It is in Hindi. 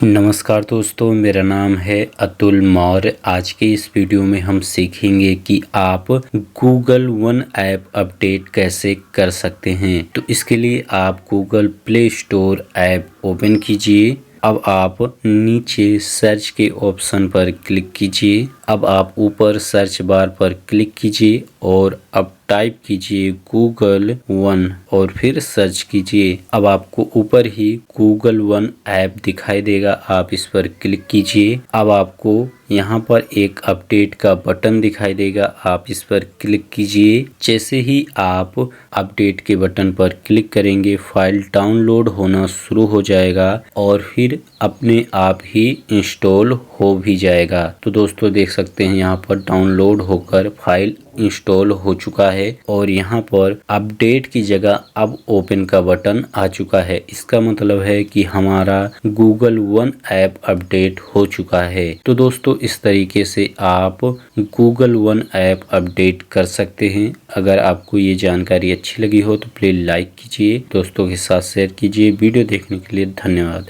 नमस्कार दोस्तों, मेरा नाम है अतुल मौर्य। आज के इस वीडियो में हम सीखेंगे कि आप गूगल वन ऐप अपडेट कैसे कर सकते हैं। तो इसके लिए आप Google play store app open कीजिए। अब आप नीचे सर्च के ऑप्शन पर क्लिक कीजिए। अब आप ऊपर सर्च बार पर क्लिक कीजिए और अब टाइप कीजिए गूगल वन और फिर सर्च कीजिए। अब आपको ऊपर ही गूगल वन ऐप दिखाई देगा, आप इस पर क्लिक कीजिए। अब आपको यहाँ पर एक अपडेट का बटन दिखाई देगा, आप इस पर क्लिक कीजिए। जैसे ही आप अपडेट के बटन पर क्लिक करेंगे, फाइल डाउनलोड होना शुरू हो जाएगा और फिर अपने आप ही इंस्टॉल हो भी जाएगा। तो दोस्तों देख सकते हैं यहाँ पर डाउनलोड होकर फाइल इंस्टॉल हो चुका है और यहाँ पर अपडेट की जगह अब ओपन का बटन आ चुका है। इसका मतलब है कि हमारा गूगल वन ऐप अपडेट हो चुका है। तो दोस्तों इस तरीके से आप गूगल वन ऐप अपडेट कर सकते हैं। अगर आपको ये जानकारी अच्छी लगी हो तो प्लीज लाइक कीजिए, दोस्तों के साथ शेयर कीजिए। वीडियो देखने के लिए धन्यवाद।